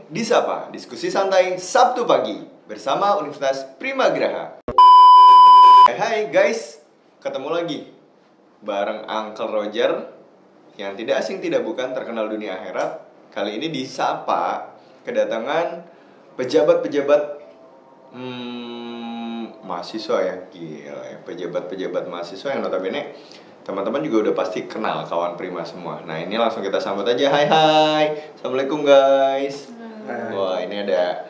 di Sapa, diskusi santai Sabtu pagi bersama Universitas Primagraha. Hai guys, ketemu lagi bareng Uncle Roger yang tidak asing tidak bukan terkenal dunia akhirat. Kali ini di Sapa kedatangan pejabat-pejabat mahasiswa ya, gila ya, pejabat-pejabat mahasiswa yang notabene teman-teman juga udah pasti kenal, kawan Prima semua. Nah ini langsung kita sambut aja. Hai, assalamualaikum guys. Wah ini ada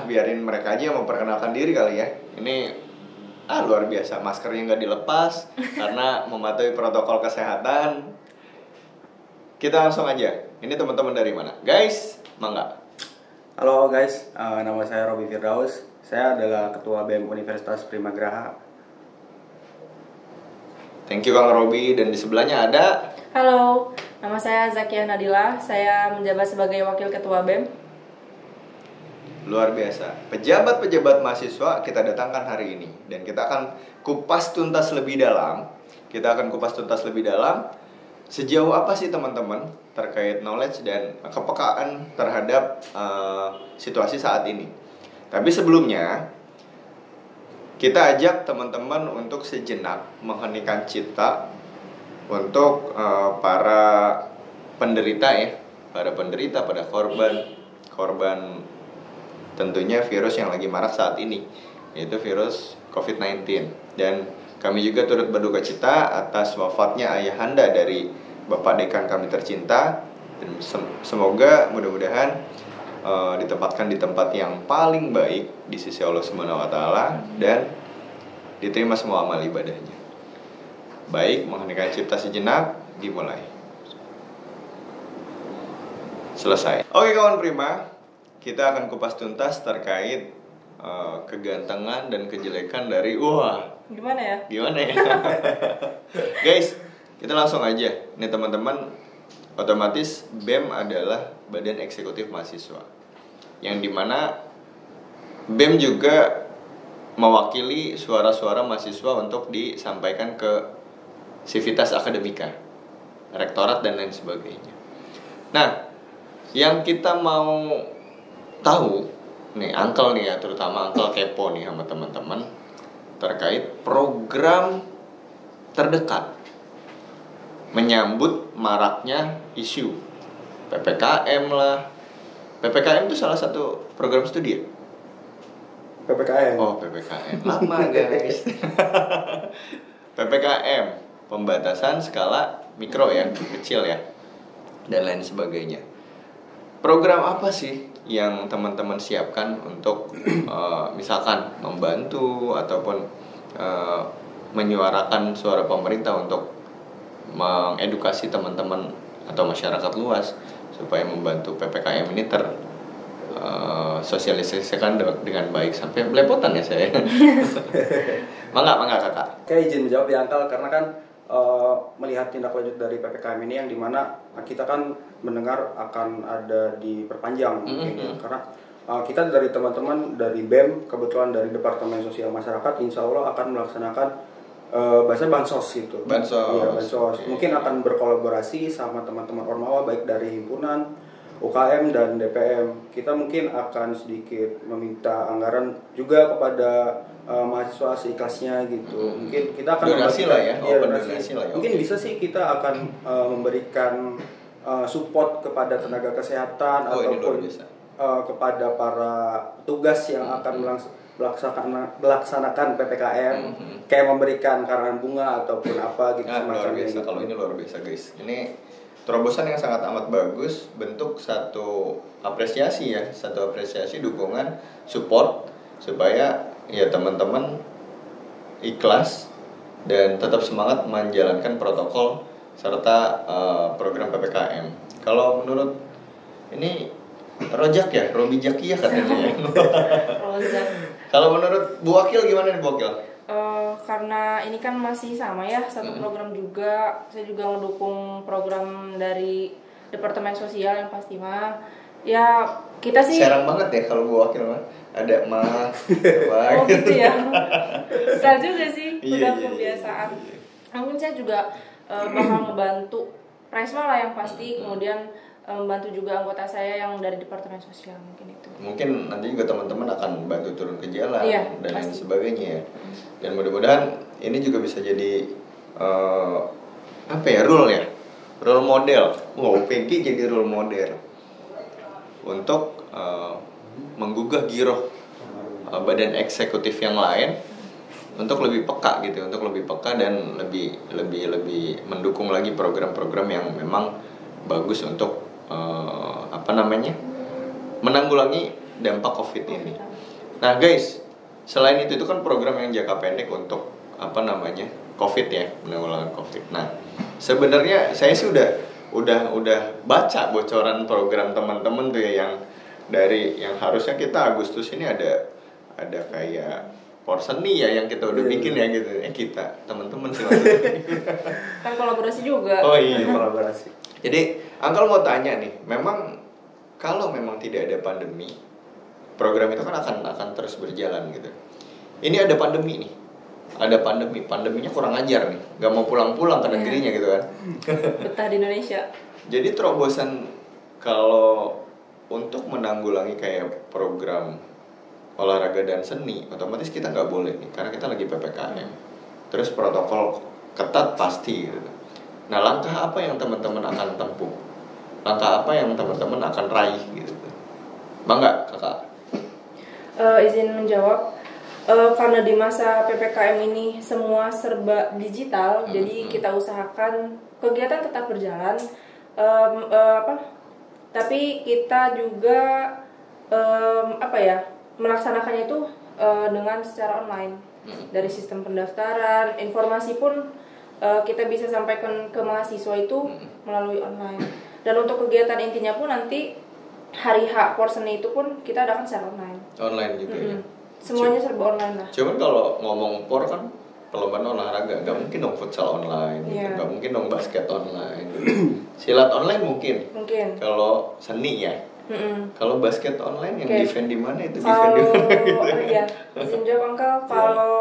biarin mereka aja yang memperkenalkan diri kali ya. Ini luar biasa, maskernya nggak dilepas karena mematuhi protokol kesehatan. Kita langsung aja. Ini teman-teman dari mana guys? Mangga. Halo guys, nama saya Robi Firdaus. Saya adalah Ketua BEM Universitas Primagraha. Thank you Kang Robi. Dan di sebelahnya ada. Halo, nama saya Zakia Nadila. Saya menjabat sebagai Wakil Ketua BEM. Luar biasa. Pejabat-pejabat mahasiswa kita datangkan hari ini. Dan kita akan kupas tuntas lebih dalam. Sejauh apa sih teman-teman terkait knowledge dan kepekaan terhadap situasi saat ini. Tapi sebelumnya kita ajak teman-teman untuk sejenak mengheningkan cipta untuk para penderita ya, pada korban tentunya virus yang lagi marak saat ini, yaitu virus COVID-19. Dan kami juga turut berduka cita atas wafatnya ayahanda dari Bapak Dekan kami tercinta. Dan semoga mudah-mudahan ditempatkan di tempat yang paling baik di sisi Allah Subhanahu wa taala dan diterima semua amal ibadahnya. Baik, mengheningkan cipta sejenak, dimulai. Selesai. Oke kawan Prima, kita akan kupas tuntas terkait kegantengan dan kejelekan dari Gimana ya? Guys, kita langsung aja. Nih teman-teman, otomatis BEM adalah Badan Eksekutif Mahasiswa, yang dimana BEM juga mewakili suara-suara mahasiswa untuk disampaikan ke Sivitas Akademika, rektorat dan lain sebagainya. Nah, yang kita mau tahu nih, Uncle nih ya, terutama Uncle kepo nih sama teman-teman terkait program terdekat menyambut maraknya isu PPKM lah. PPKM itu salah satu program studi ya? PPKM. Oh, PPKM. Lama guys. PPKM, pembatasan skala mikro ya, kecil ya, dan lain sebagainya. Program apa sih yang teman-teman siapkan untuk misalkan membantu ataupun menyuarakan suara pemerintah untuk mengedukasi teman-teman atau masyarakat luas supaya membantu PPKM ini sosialisasikan dengan baik? Sampai belepotan ya saya. Mangga kakak. Oke, izin menjawab ya Uncle, karena kan melihat tindak lanjut dari PPKM ini yang dimana kita kan mendengar akan ada diperpanjang mungkin ya. Karena kita dari teman-teman dari BEM, kebetulan dari Departemen Sosial Masyarakat, insya Allah akan melaksanakan bahasa bansos gitu. Bansos. Okay. Mungkin akan berkolaborasi sama teman-teman Ormawa, baik dari himpunan, UKM dan DPM. Kita mungkin akan sedikit meminta anggaran juga kepada mahasiswa seikhlasnya gitu. Mungkin kita akan donasi lah ya. Donasi lah. Mungkin bisa sih kita akan memberikan support kepada tenaga kesehatan ataupun kepada para petugas yang akan melaksanakan PPKM, kayak memberikan karangan bunga ataupun apa gitu. Luar biasa. Kalau ini luar biasa guys. Ini terobosan yang sangat amat bagus, bentuk satu apresiasi dukungan, support supaya ya teman-teman ikhlas dan tetap semangat menjalankan protokol serta program PPKM. Kalau menurut ini Rojak ya, Robi Jakia katanya. Rozak. Kalau menurut Bu Wakil gimana nih Bu Wakil? Karena ini kan masih sama ya, satu program juga. Saya juga mendukung program dari Departemen Sosial yang pasti mah. Ya kita sih. Serang banget ya kalau Bu Wakil mah. Ada mah. Oh gitu ya. Susah juga sih, udah Iya. kebiasaan. Mungkin saya juga bakal ngebantu Presma lah yang pasti. Kemudian membantu juga anggota saya yang dari departemen sosial, mungkin itu. Mungkin nanti juga teman-teman akan bantu turun ke jalan dan lain pasti. sebagainya ya. Dan mudah-mudahan ini juga bisa jadi role model. Wow, Peggy jadi role model untuk menggugah giroh badan eksekutif yang lain untuk lebih peka gitu, dan lebih mendukung lagi program-program yang memang bagus untuk menanggulangi dampak COVID ini. Nah guys, selain itu kan program yang jangka pendek untuk COVID ya, menanggulangi COVID. Nah sebenarnya saya sih udah baca bocoran program teman-teman tuh ya, yang harusnya kita Agustus ini ada kayak porseni ya yang kita udah bikin ya gitu. Kita teman-teman sih maksudnya. Kan kolaborasi juga. Oh iya, kolaborasi. Jadi Angkel mau tanya nih, kalau memang tidak ada pandemi, program itu kan akan terus berjalan gitu. Ini ada pandemi nih. Pandeminya kurang ajar nih. Gak mau pulang-pulang ke negerinya gitu kan. Betah di Indonesia. Jadi terobosan kalau untuk menanggulangi kayak program olahraga dan seni, otomatis kita nggak boleh nih, karena kita lagi PPKM. Terus protokol ketat pasti gitu. Nah, langkah apa yang teman-teman akan tempuh? Langkah apa yang teman-teman akan raih gitu? Bangga, Kakak? Izin menjawab. Karena di masa PPKM ini semua serba digital, jadi kita usahakan kegiatan tetap berjalan. Tapi kita juga melaksanakannya itu dengan secara online. Dari sistem pendaftaran, informasi pun kita bisa sampaikan ke mahasiswa itu melalui online. Dan untuk kegiatan intinya pun nanti hari H porseni itu pun kita adakan secara online. Online gitu ya. Semuanya serba online lah. Cuman kalau ngomong por kan perlombaan olahraga, nggak mungkin dong futsal online, gitu. Nggak mungkin dong basket online. Gitu. Silat online mungkin. Kalau seni ya. Kalau basket online yang defend di mana itu? Defend di mana gitu. Iya, izin jawab Angkel. Kalau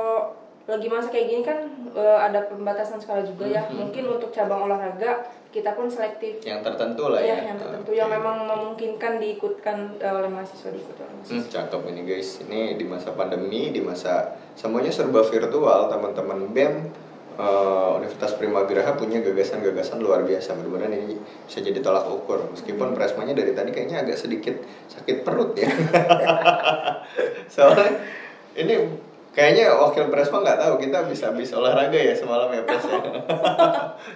lagi masa kayak gini kan ada pembatasan skala juga ya. Mungkin untuk cabang olahraga kita pun selektif. Yang tertentu lah ya. Yang tertentu yang memang memungkinkan diikutkan oleh mahasiswa diikut oleh mahasiswa. Cakep ini guys. Ini di masa pandemi, di masa semuanya serba virtual, teman-teman BEM Universitas Primagraha punya gagasan-gagasan luar biasa. Mudah-mudahan ini bisa jadi tolak ukur. Meskipun Presmanya dari tadi kayaknya agak sedikit sakit perut ya. Soalnya ini kayaknya wakil Presma nggak tahu kita habis olahraga ya semalam ya Pres ya.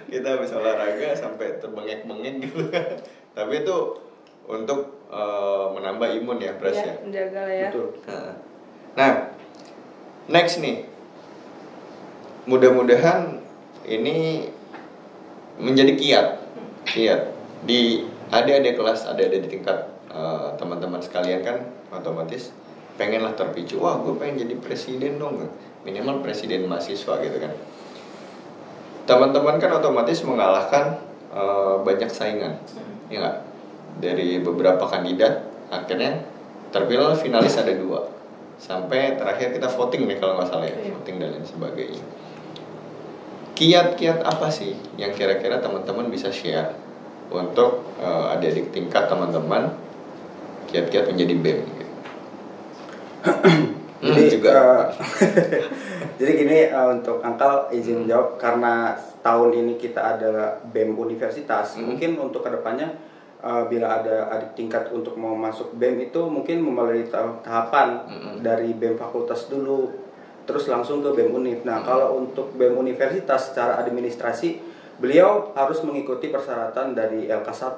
Kita habis olahraga sampai terbengek-bengek gitu. Tapi itu untuk menambah imun ya Pres ya. Menjaga lah ya. Betul. Nah, next nih. Mudah-mudahan ini menjadi kiat di adik-adik kelas, adik-adik di tingkat teman-teman sekalian kan otomatis pengenlah terpicu, wah gue pengen jadi presiden dong, minimal presiden mahasiswa gitu kan. Teman-teman kan otomatis mengalahkan banyak saingan, ya nggak? Dari beberapa kandidat akhirnya terpilih finalis ada 2, sampai terakhir kita voting nih kalau nggak salah ya, voting dan lain sebagainya. Kiat-kiat apa sih yang kira-kira teman-teman bisa share untuk adik-adik tingkat teman-teman, kiat-kiat menjadi BEM gitu. Jadi gini, untuk Angkal izin menjawab, karena tahun ini kita ada BEM universitas, mungkin untuk kedepannya bila ada adik tingkat untuk mau masuk BEM itu mungkin melalui tahapan dari BEM fakultas dulu, terus langsung ke BEM Univ. Nah, kalau untuk BEM universitas secara administrasi, beliau harus mengikuti persyaratan dari LK1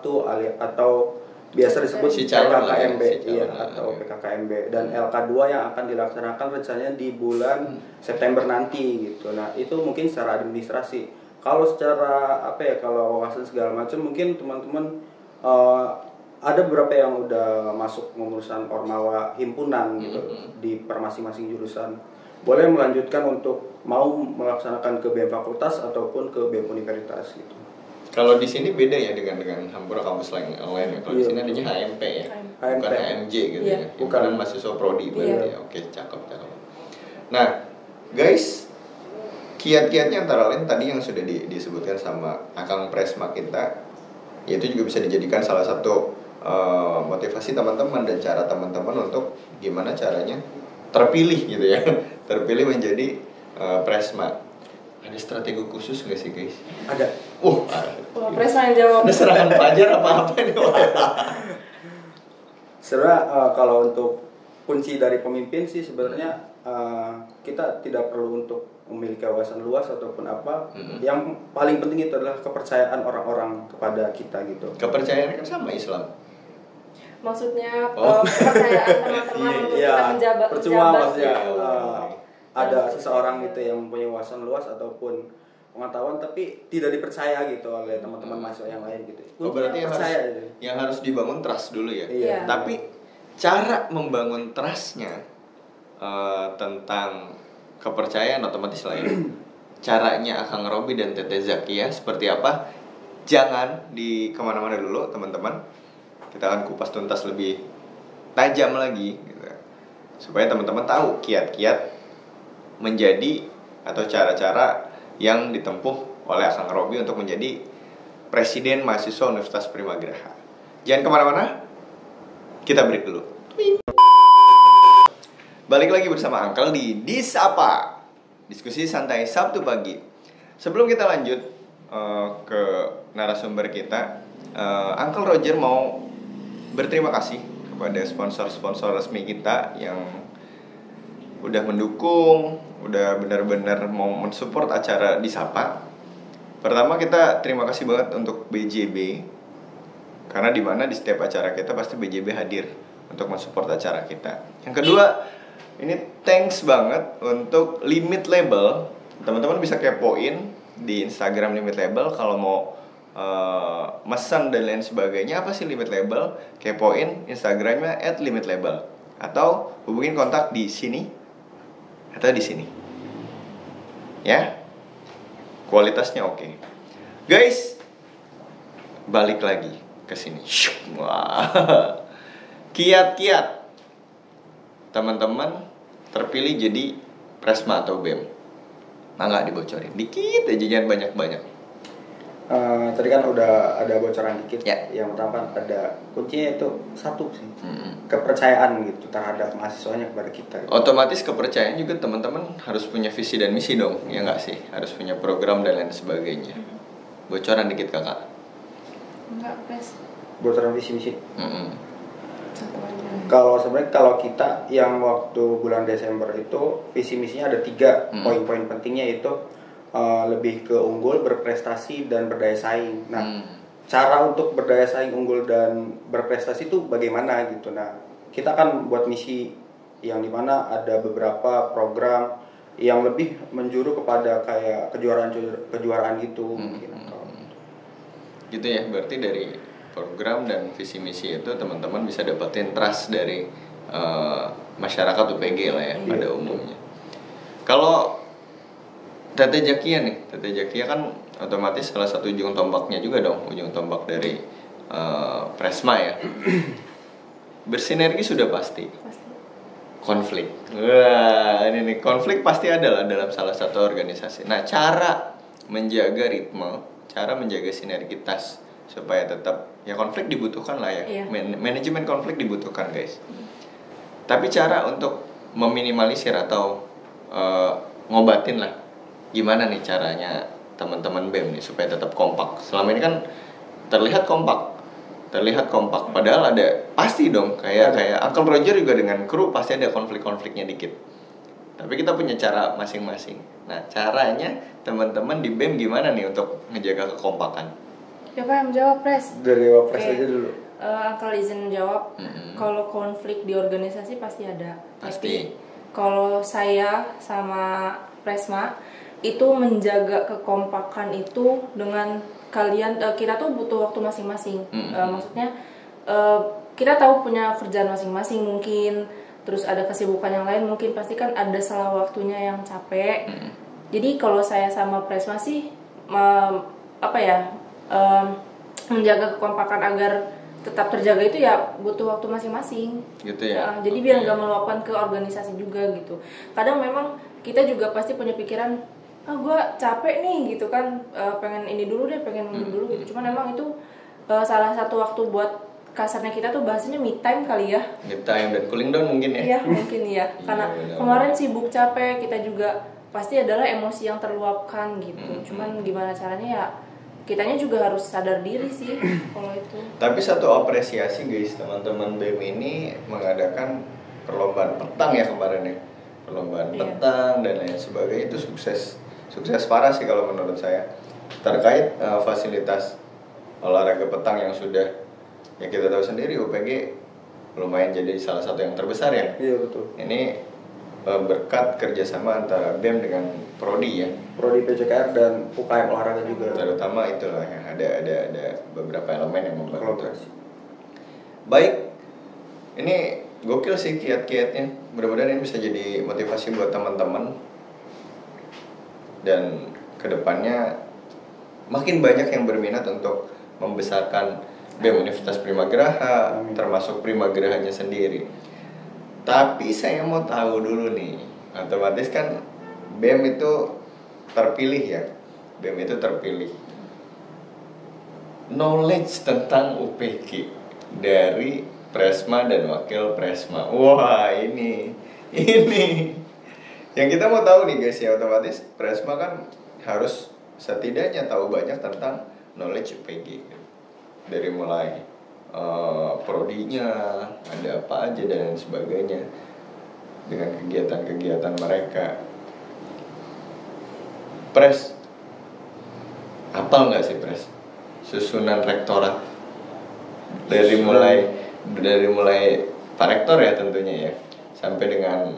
atau biasa disebut PKKMB atau PKKMB, dan LK2 yang akan dilaksanakan rencananya di bulan September nanti gitu. Nah, itu mungkin secara administrasi. Kalau secara kalau wawasan segala macam, mungkin teman-teman ada beberapa yang udah masuk pengurusan ormawa himpunan gitu di masing-masing jurusan. Boleh melanjutkan untuk mau melaksanakan ke BEM fakultas ataupun ke BEM universitas gitu. Kalau di sini beda ya dengan Hampura kampus lain ya. Kalau di sini adanya HMP ya, bukan HMJ gitu ya. Bukan mahasiswa prodi berarti ya. Oke, cakep. Nah, guys, kiat-kiatnya antara lain tadi yang sudah disebutkan sama Akang Presma kita. Ya itu juga bisa dijadikan salah satu motivasi teman-teman dan cara teman-teman untuk gimana caranya terpilih gitu ya. Terpilih menjadi Presma. Ada strategi khusus nggak sih guys? Ada. Presma yang jawab. Ada serangan fajar apa-apa nih? Sebenarnya kalau untuk kunci dari pemimpin sih sebenarnya kita tidak perlu untuk memiliki wawasan luas ataupun apa. Yang paling penting itu adalah kepercayaan orang-orang kepada kita gitu. Kepercayaan kan sama Islam. Maksudnya kepercayaan teman-teman untuk kita menjabat. Percuma maksudnya ada seseorang gitu yang mempunyai wawasan luas ataupun pengetahuan tapi tidak dipercaya gitu oleh teman-teman mahasiswa yang lain gitu. Berarti yang harus dibangun trust dulu ya. Iya. Tapi cara membangun trustnya tentang kepercayaan otomatis lain. Caranya Akang Robi dan Tete Zakia seperti apa? Jangan di kemana-mana dulu teman-teman. Kita akan kupas tuntas lebih tajam lagi gitu. Supaya teman-teman tahu kiat-kiat menjadi atau cara-cara yang ditempuh oleh Akang Robi untuk menjadi Presiden Mahasiswa Universitas Primagraha. Jangan kemana-mana, kita break dulu. Balik lagi bersama Uncle di Disapa, diskusi santai Sabtu pagi. Sebelum kita lanjut ke narasumber kita, Uncle Roger mau berterima kasih kepada sponsor-sponsor resmi kita yang udah mendukung, udah benar-benar mau mensupport acara Disapa. Pertama kita terima kasih banget untuk BJB, karena dimana di setiap acara kita pasti BJB hadir untuk mensupport acara kita. Yang kedua, ini thanks banget untuk Limit Label. Teman-teman bisa kepoin di Instagram Limit Label kalau mau mesen dan lain sebagainya. Apa sih Limit Label? Kepoin Instagramnya @limitlabel atau hubungin kontak di sini atau di sini. Ya, kualitasnya oke. Guys, balik lagi ke sini. Wah, kiat-kiat teman-teman terpilih jadi Presma atau BEM. Nggak dibocorin, dikit aja, jangan banyak-banyak. Tadi kan udah ada bocoran dikit. Ya. Yang pertama kan ada kuncinya itu satu sih, kepercayaan gitu terhadap mahasiswanya kepada kita gitu. Otomatis kepercayaan juga teman-teman harus punya visi dan misi dong, ya nggak sih? Harus punya program dan lain sebagainya. Bocoran dikit kakak. Enggak, Pres. Bocoran visi misi. Satu aja. Kalau sebenarnya kalau kita yang waktu bulan Desember itu visi misinya ada 3 poin-poin pentingnya itu lebih ke unggul, berprestasi dan berdaya saing. Nah, cara untuk berdaya saing, unggul dan berprestasi itu bagaimana gitu. Nah, kita kan buat misi yang dimana ada beberapa program yang lebih menjuru kepada kayak kejuaraan gitu mungkin. Gitu ya, berarti dari program dan visi misi itu teman-teman bisa dapetin trust dari masyarakat UPG lah ya pada umumnya. Kalau Tete Zakia nih, Tete Zakia kan otomatis salah satu ujung tombaknya juga dong, ujung tombak dari Presma ya. Bersinergi sudah pasti. Konflik. Wah, ini nih konflik pasti ada lah dalam salah satu organisasi. Nah, cara menjaga ritme, cara menjaga sinergitas supaya tetap ya konflik dibutuhkan lah ya. Iya. Manajemen konflik dibutuhkan, guys. Tapi cara untuk meminimalisir atau ngobatin lah, gimana nih caranya teman-teman BEM nih supaya tetap kompak? Selama ini kan terlihat kompak, padahal ada pasti dong kayak Uncle Roger juga dengan kru pasti ada konflik-konfliknya dikit. Tapi kita punya cara masing-masing. Nah, caranya teman-teman di BEM gimana nih untuk ngejaga kekompakan? Siapa yang menjawab, Pres? Dari Wapres aja dulu. Uncle izin jawab. Kalau konflik di organisasi pasti ada. Pasti. Tapi kalau saya sama Presma itu menjaga kekompakan itu dengan kalian, kita tuh butuh waktu masing-masing. Maksudnya kita tahu punya kerjaan masing-masing mungkin, terus ada kesibukan yang lain mungkin, pasti kan ada salah waktunya yang capek. Jadi kalau saya sama Presma sih menjaga kekompakan agar tetap terjaga itu ya butuh waktu masing-masing. Gitu ya. Jadi biar nggak meluapkan ke organisasi juga gitu. Kadang memang kita juga pasti punya pikiran, gue capek nih gitu kan, pengen ini dulu deh, pengen ini dulu gitu. Cuman emang itu salah satu waktu buat kasarnya kita tuh bahasanya me time kali ya. Me time dan cooling down mungkin ya. Iya mungkin ya, karena benar. kemarin sibuk capek, kita juga pasti adalah emosi yang terluapkan gitu. Cuman gimana caranya ya, kitanya juga harus sadar diri sih kalau itu. Tapi satu apresiasi guys, teman-teman BEM ini mengadakan perlombaan petang ya kemarin ya. Perlombaan petang dan lain sebagainya, itu sukses parah sih kalau menurut saya. Terkait fasilitas olahraga petang yang sudah, ya kita tahu sendiri UPG lumayan jadi salah satu yang terbesar ya. Iya betul. Ini berkat kerjasama antara BEM dengan Prodi ya. Prodi PJKR dan UKM olahraga juga. Terutama itulah yang ada beberapa elemen yang membantu. Kolaborasi. Baik, ini gokil sih kiat-kiatnya. Mudah-mudahan ini bisa jadi motivasi buat teman-teman. Dan kedepannya makin banyak yang berminat untuk membesarkan BEM Universitas Primagraha, termasuk Primagrahanya sendiri. Tapi saya mau tahu dulu nih, otomatis kan BEM itu terpilih ya, BEM itu terpilih. Knowledge tentang UPG dari Presma dan Wakil Presma. Wah ini yang kita mau tahu nih guys ya, otomatis Presma kan harus setidaknya tahu banyak tentang knowledge UPG. Dari mulai prodinya, ada apa aja dan sebagainya, dengan kegiatan-kegiatan mereka. Pres, hafal nggak sih Pres susunan rektorat dari mulai Pak Rektor ya tentunya ya, sampai dengan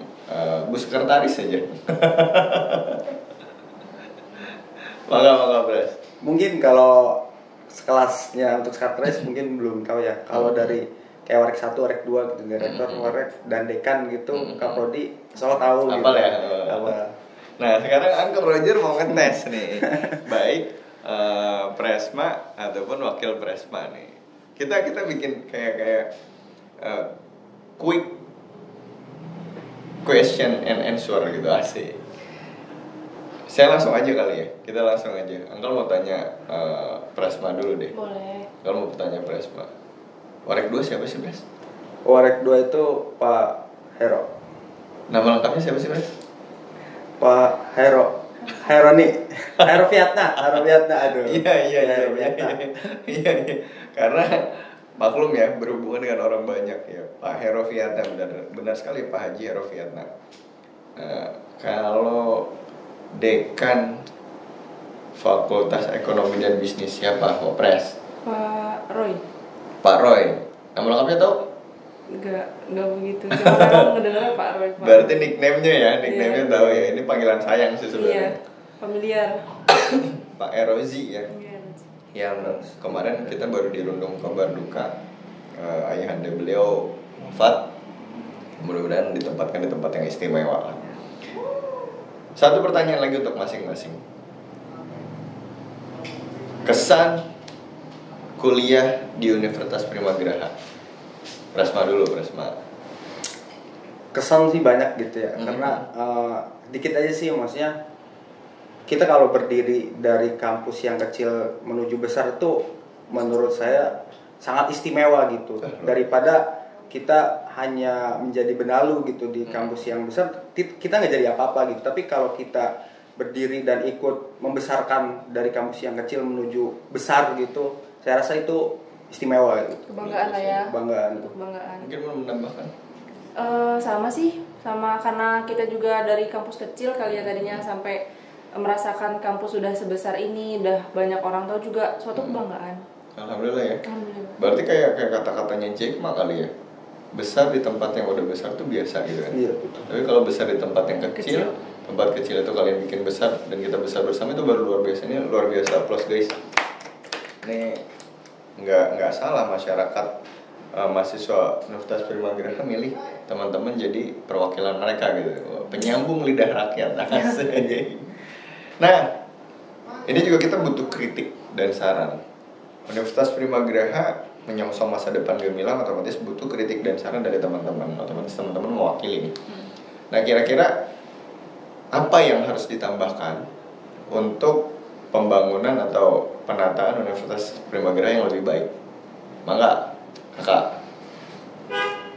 Bu Sekretaris saja. Maka Pres. Mungkin kalau sekelasnya untuk sekretaris mungkin belum tahu ya. Kalau dari kayak Warek 1, Warek 2 gitu, direktur, Warek dan dekan gitu, Kaprodi soal tahu gitu. Apal ya? Apal. Nah, sekarang Uncle Roger mau ngetes nih. Baik Presma ataupun Wakil Presma nih. Kita bikin kayak quick question and answer gitu, asik. Saya langsung aja kali ya. Kita langsung aja. Uncle mau tanya Presma dulu deh. Boleh. Kalau mau tanya Presma. Warek 2 siapa sih, Pres? Warek 2 itu Pak Hero. Nama lengkapnya siapa sih, Pres? Pak Hero. Hero Viatna, aduh. Iya. Karena maklum ya, berhubungan dengan orang banyak ya. Pak Hero Viatna, benar sekali Pak Haji Hero Viatna. Kalau dekan Fakultas Ekonomi dan Bisnis siapa? Pres? Pak Roy. Pak Roy. Nama lengkapnya tahu? Enggak begitu. Cuma memang ngedengar Pak Roy. Pak. Berarti nickname-nya ya, nickname-nya tahu ya. Ini panggilan sayang sih sebenarnya. Iya, familiar. Pak Erozi ya. Familiar. Yang kemarin kita baru dirundung kabar duka, ayahanda beliau wafat. Mudah-mudahan ditempatkan di tempat yang istimewa lah. Satu pertanyaan lagi untuk masing-masing. Kesan kuliah di Universitas Primagraha. Presma dulu, Presma. Kesan sih banyak gitu ya. Karena dikit aja sih, maksudnya kita kalau berdiri dari kampus yang kecil menuju besar itu menurut saya sangat istimewa gitu. Daripada kita hanya menjadi benalu gitu di kampus yang besar, kita nggak jadi apa-apa gitu. Tapi kalau kita berdiri dan ikut membesarkan dari kampus yang kecil menuju besar gitu, saya rasa itu istimewa gitu. Kebanggaan lah ya. Kebanggaan. Mungkin mau menambahkan? Sama sih, sama karena kita juga dari kampus kecil kali ya tadinya, sampai merasakan kampus sudah sebesar ini, udah banyak orang tahu juga, suatu kebanggaan. Alhamdulillah ya. Alhamdulillah. Berarti kayak kata-katanya Jack Ma kali ya. Besar di tempat yang udah besar tuh biasa gitu kan. Iya, betul. Tapi kalau besar di tempat yang kecil, tempat kecil itu kalian bikin besar dan kita besar bersama, itu baru luar biasa. Ini luar biasa, plus guys. Ini nggak salah masyarakat mahasiswa Universitas Primagraha milih teman-teman jadi perwakilan mereka gitu, penyambung lidah rakyat. Nah, ini juga kita butuh kritik dan saran. Universitas Primagraha menyongsong masa depan gemilang, otomatis butuh kritik dan saran dari teman-teman. Otomatis teman-teman mewakili nih. Nah, kira-kira apa yang harus ditambahkan untuk pembangunan atau penataan Universitas Primagraha yang lebih baik Mangga, kakak.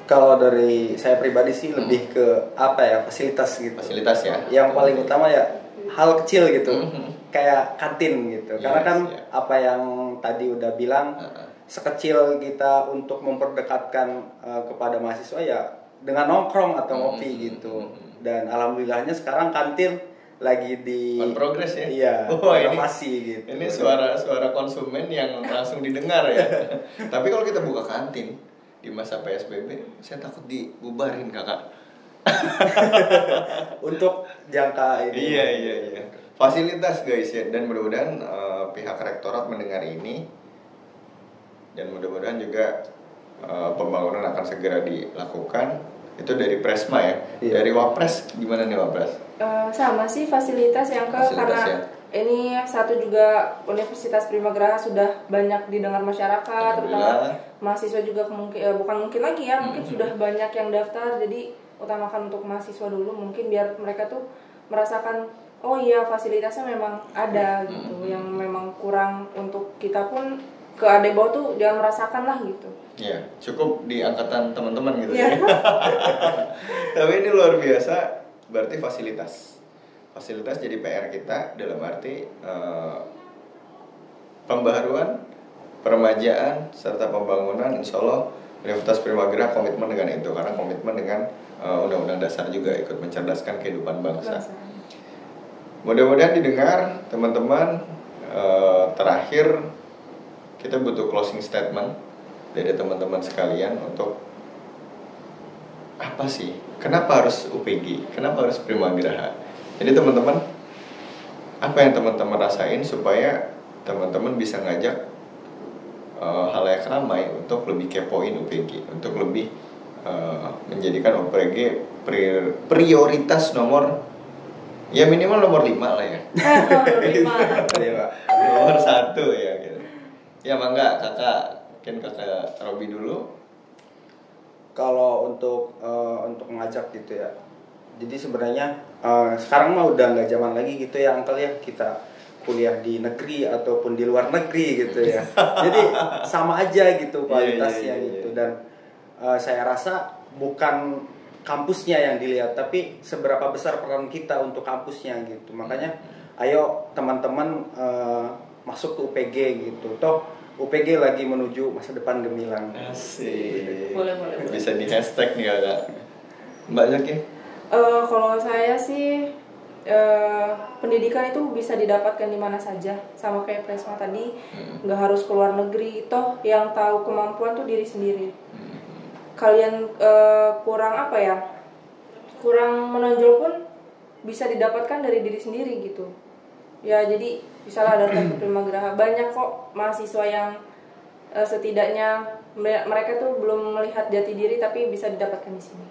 Kalau dari saya pribadi sih lebih ke apa ya, fasilitas gitu. Fasilitas ya. Yang paling utama ya hal kecil gitu, kayak kantin gitu. Karena kan apa yang tadi udah bilang, sekecil kita untuk memperdekatkan kepada mahasiswa ya dengan nongkrong atau ngopi gitu. Dan alhamdulillahnya sekarang kantin lagi di On progress ya. Iya, inovasi gitu. Ini suara konsumen yang langsung didengar ya. Tapi kalau kita buka kantin di masa PSBB, saya takut dibubarin, kakak. Untuk jangka ini. Iya. Fasilitas guys ya, dan mudah-mudahan pihak rektorat mendengar ini, dan mudah-mudahan juga pembangunan akan segera dilakukan. Itu dari Presma ya. Iya. Dari Wapres gimana nih Wapres? Sama sih fasilitas yang karena ya. ini satu juga Universitas Primagraha sudah banyak didengar masyarakat, terutama mahasiswa juga bukan mungkin lagi ya, mungkin sudah banyak yang daftar, jadi utamakan untuk mahasiswa dulu mungkin biar mereka tuh merasakan oh iya fasilitasnya memang ada gitu, yang memang kurang untuk kita pun ke adik bawah tuh jangan merasakan lah gitu. Iya, cukup di angkatan teman-teman gitu ya. Tapi ini luar biasa, berarti fasilitas jadi PR kita dalam arti pembaharuan, peremajaan serta pembangunan. Insya Allah Universitas Primagraha komitmen dengan itu, karena komitmen dengan Undang-Undang Dasar juga ikut mencerdaskan kehidupan bangsa. Mudah-mudahan didengar teman-teman. Terakhir kita butuh closing statement dari teman-teman sekalian untuk apa sih? Kenapa harus UPG? Kenapa harus Primagraha? Jadi teman-teman, apa yang teman-teman rasain supaya teman-teman bisa ngajak halayak ramai untuk lebih kepoin UPG, untuk lebih menjadikan UPG prioritas nomor, ya minimal nomor 5 lah ya. Nomor 1 ya gitu. Ya mangga kakak, mungkin kakak Robi dulu. Kalau untuk ngajak gitu ya, jadi sebenarnya sekarang mah udah nggak zaman lagi gitu ya Uncle ya, kita kuliah di negeri ataupun di luar negeri gitu ya. Jadi sama aja gitu kualitasnya gitu. Dan saya rasa bukan kampusnya yang dilihat, tapi seberapa besar peran kita untuk kampusnya gitu. Makanya ayo teman-teman masuk ke UPG gitu. Toh UPG lagi menuju masa depan gemilang. Asik. Boleh. Bisa di hashtag nih kakak. Mbak Zaki? Kalau saya sih pendidikan itu bisa didapatkan di mana saja, sama kayak Presma tadi, nggak harus keluar negeri. Toh yang tahu kemampuan tuh diri sendiri. Kalian kurang apa ya? Kurang menonjol pun bisa didapatkan dari diri sendiri gitu. Ya jadi misalnya datang ke Primagraha, banyak kok mahasiswa yang setidaknya mereka tuh belum melihat jati diri tapi bisa didapatkan di sini.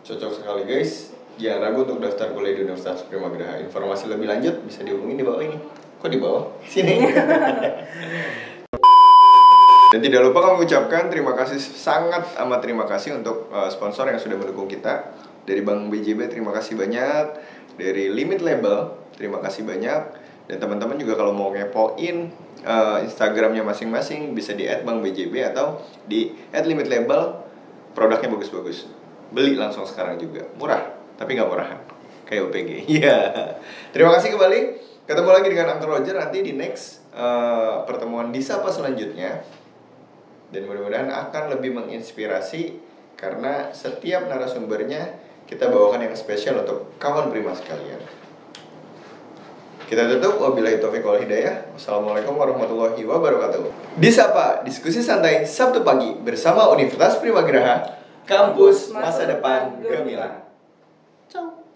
Cocok sekali guys. Jangan ragu untuk daftar kuliah di Universitas Primagraha. Informasi lebih lanjut bisa dihubungi di bawah ini. Kok di bawah? Sini. Dan tidak lupa kami ucapkan terima kasih, sangat amat terima kasih untuk sponsor yang sudah mendukung kita. Dari Bank BJB terima kasih banyak. Dari Limit Label terima kasih banyak. Dan teman-teman juga kalau mau ngepoin Instagramnya masing-masing bisa di @bankbjb atau di @limitlabel. Produknya bagus-bagus. Beli langsung sekarang juga. Murah, tapi nggak murahan kayak UPG. Iya. Terima kasih kembali. Ketemu lagi dengan Uncle Roger nanti di next pertemuan di Sapa selanjutnya. Dan mudah-mudahan akan lebih menginspirasi, karena setiap narasumbernya kita bawakan yang spesial untuk kawan Prima sekalian. Kita tutup, wabillahi taufiq wal hidayah. Wassalamualaikum warahmatullahi wabarakatuh. Di Sapa, diskusi santai Sabtu pagi bersama Universitas Primagraha, kampus masa depan gemilang. Ciao.